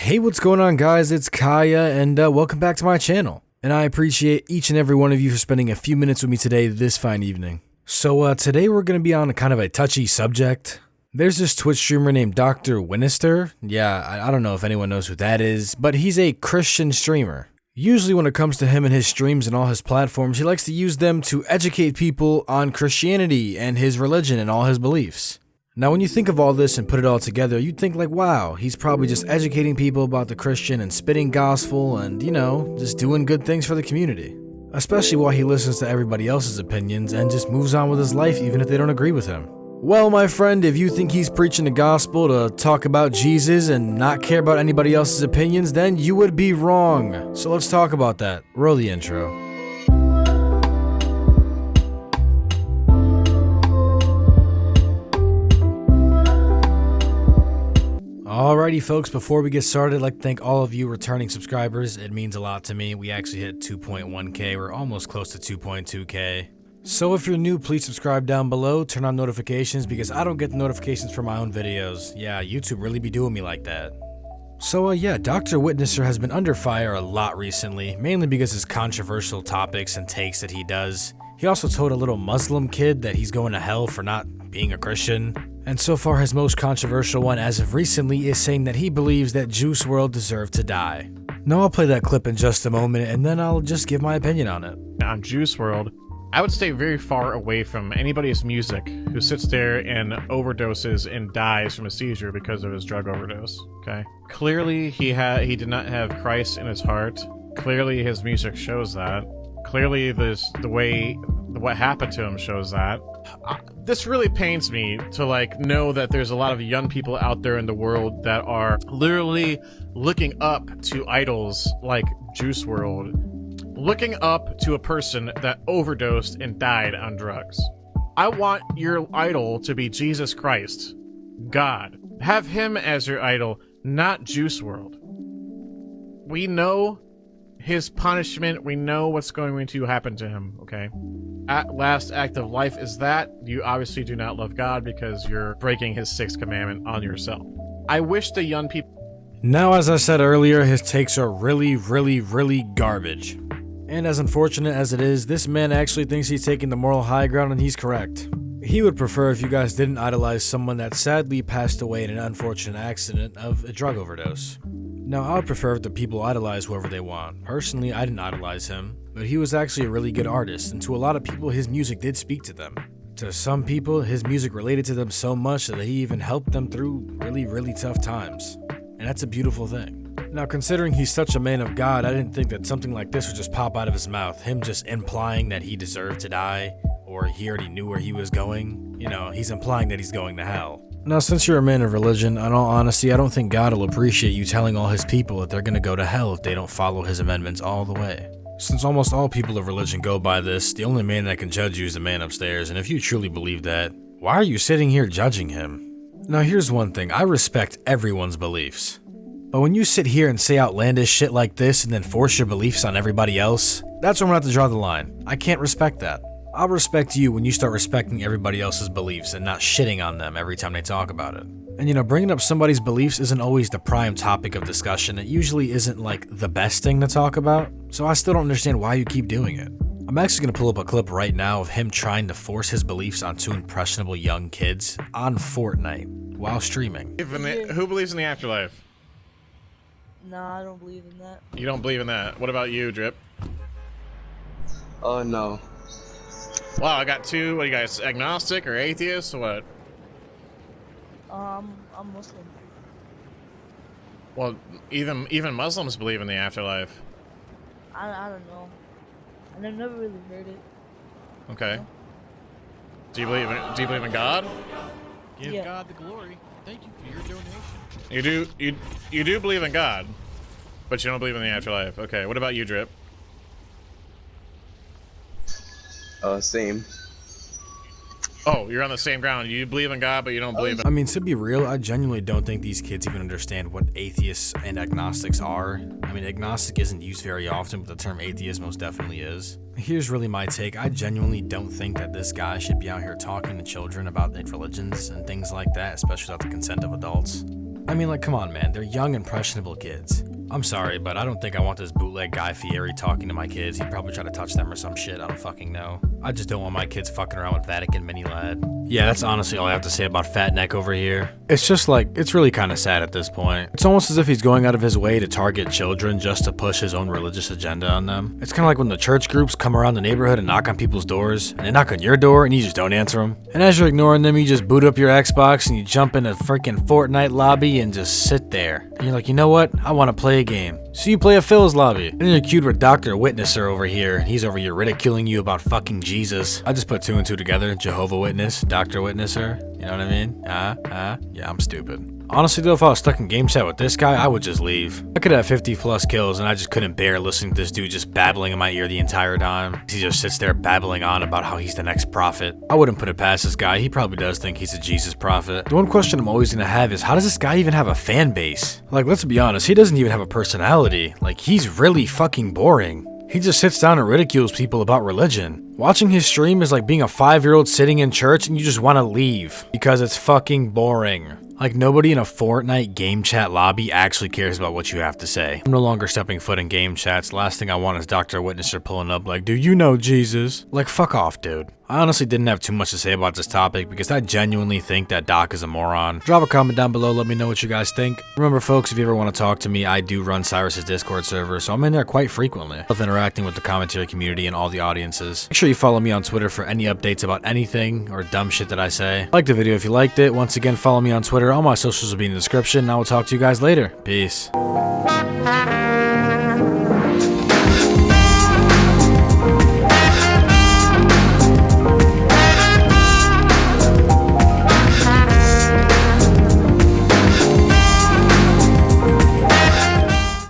Hey, what's going on, guys? It's Kyya, and welcome back to my channel. And I appreciate each and every one of you for spending a few minutes with me today this fine evening. So today we're going to be on kind of a touchy subject. There's this Twitch streamer named Dr. Winnister. Yeah, I don't know if anyone knows who that is, but he's a Christian streamer. Usually when it comes to him and his streams and all his platforms, he likes to use them to educate people on Christianity and his religion and all his beliefs. Now when you think of all this and put it all together, you'd think like, wow, he's probably just educating people about the Christian and spitting gospel and, you know, just doing good things for the community. Especially while he listens to everybody else's opinions and just moves on with his life even if they don't agree with him. Well, my friend, if you think he's preaching the gospel to talk about Jesus and not care about anybody else's opinions, then you would be wrong. So let's talk about that. Roll the intro. Alrighty folks, before we get started, I'd like to thank all of you returning subscribers. It means a lot to me. We actually hit 2.1k, we're almost close to 2.2k. So if you're new, please subscribe down below, turn on notifications because I don't get the notifications for my own videos. Yeah, YouTube really be doing me like that. So yeah, Dr. Witnesser has been under fire a lot recently, mainly because of his controversial topics and takes that he does. He also told a little Muslim kid that he's going to hell for not being a Christian. And so far his most controversial one as of recently is saying that he believes that Wrld deserved to die. Now I'll play that clip in just a moment and then I'll just give my opinion on it. On Wrld, I would stay very far away from anybody's music who sits there and overdoses and dies from a seizure because of his drug overdose, okay? Clearly he did not have Christ in his heart. Clearly his music shows that. Clearly what happened to him shows that. This really pains me to know that there's a lot of young people out there in the world that are literally looking up to idols like Wrld. Looking up to a person that overdosed and died on drugs. I want your idol to be Jesus Christ, God. Have him as your idol, not Wrld. We know his punishment. We know what's going to happen to him, okay? Last act of life is that you obviously do not love God because you're breaking his 6th commandment on yourself. I wish the young people... Now, as I said earlier, his takes are really garbage. And as unfortunate as it is, this man actually thinks he's taking the moral high ground and he's correct. He would prefer if you guys didn't idolize someone that sadly passed away in an unfortunate accident of a drug overdose. Now, I would prefer if the people idolize whoever they want. Personally, I didn't idolize him, but he was actually a really good artist, and to a lot of people, his music did speak to them. To some people, his music related to them so much that he even helped them through really tough times. And that's a beautiful thing. Now, considering he's such a man of God, I didn't think that something like this would just pop out of his mouth. Him just implying that he deserved to die, or he already knew where he was going. You know, he's implying that he's going to hell. Now, since you're a man of religion, in all honesty, I don't think God will appreciate you telling all his people that they're going to go to hell if they don't follow his amendments all the way. Since almost all people of religion go by this, the only man that can judge you is the man upstairs, and if you truly believe that, why are you sitting here judging him? Now, here's one thing. I respect everyone's beliefs. But when you sit here and say outlandish shit like this and then force your beliefs on everybody else, that's where I'm gonna have to draw the line. I can't respect that. I'll respect you when you start respecting everybody else's beliefs and not shitting on them every time they talk about it. And you know, bringing up somebody's beliefs isn't always the prime topic of discussion. It usually isn't the best thing to talk about. So I still don't understand why you keep doing it. I'm actually gonna pull up a clip right now of him trying to force his beliefs on 2 impressionable young kids on Fortnite while streaming. Who believes in the afterlife? No, I don't believe in that. You don't believe in that. What about you, Drip? Oh, no. Wow, I got 2. What are you guys, agnostic or atheist or what? I'm Muslim. Well, even Muslims believe in the afterlife. I don't know. I've never really heard it. Okay. Do you believe in God? Give Yeah. God the glory. Thank you for your donation. You do believe in God, but you don't believe in the afterlife. Okay. What about you, Drip? Same. Oh, you're on the same ground. You believe in God, but you don't believe in... I mean, to be real, I genuinely don't think these kids even understand what atheists and agnostics are. I mean, agnostic isn't used very often, but the term atheist most definitely is. Here's really my take. I genuinely don't think that this guy should be out here talking to children about their religions and things like that, especially without the consent of adults. I mean, like, come on, man. They're young, impressionable kids. I'm sorry, but I don't think I want this bootleg Guy Fieri talking to my kids. He'd probably try to touch them or some shit. I don't fucking know. I just don't want my kids fucking around with Vatican Mini Lad. Yeah, that's honestly all I have to say about Fat Neck over here. It's just like, it's really kind of sad at this point. It's almost as if he's going out of his way to target children just to push his own religious agenda on them. It's kind of like when the church groups come around the neighborhood and knock on people's doors, and they knock on your door and you just don't answer them. And as you're ignoring them, you just boot up your Xbox and you jump in a freaking Fortnite lobby and just sit there. And you're like, you know what? I want to play a game. So you play a Phil's lobby. And then you're cued with Dr. Witnesser over here. He's over here ridiculing you about fucking Jesus. I just put 2 and 2 together. Jehovah Witness, Dr. Witnesser. You know what I mean? Yeah, I'm stupid. Honestly though, if I was stuck in game chat with this guy, I would just leave. I could have 50 plus kills and I just couldn't bear listening to this dude just babbling in my ear the entire time. He just sits there babbling on about how he's the next prophet. I wouldn't put it past this guy. He probably does think he's a Jesus prophet. The one question I'm always gonna have is, how does this guy even have a fan base? Like, let's be honest, he doesn't even have a personality. Like, he's really fucking boring. He just sits down and ridicules people about religion. Watching his stream is like being a 5-year-old sitting in church and you just want to leave because it's fucking boring. Like, nobody in a Fortnite game chat lobby actually cares about what you have to say. I'm no longer stepping foot in game chats. Last thing I want is Dr. Witnesser pulling up like, do you know Jesus? Like, fuck off, dude. I honestly didn't have too much to say about this topic because I genuinely think that Doc is a moron. Drop a comment down below, let me know what you guys think. Remember folks, if you ever want to talk to me, I do run Cyrus's Discord server, so I'm in there quite frequently. I love interacting with the commentary community and all the audiences. Make sure you follow me on Twitter for any updates about anything or dumb shit that I say. Like the video if you liked it. Once again, follow me on Twitter. All my socials will be in the description, and I will talk to you guys later. Peace.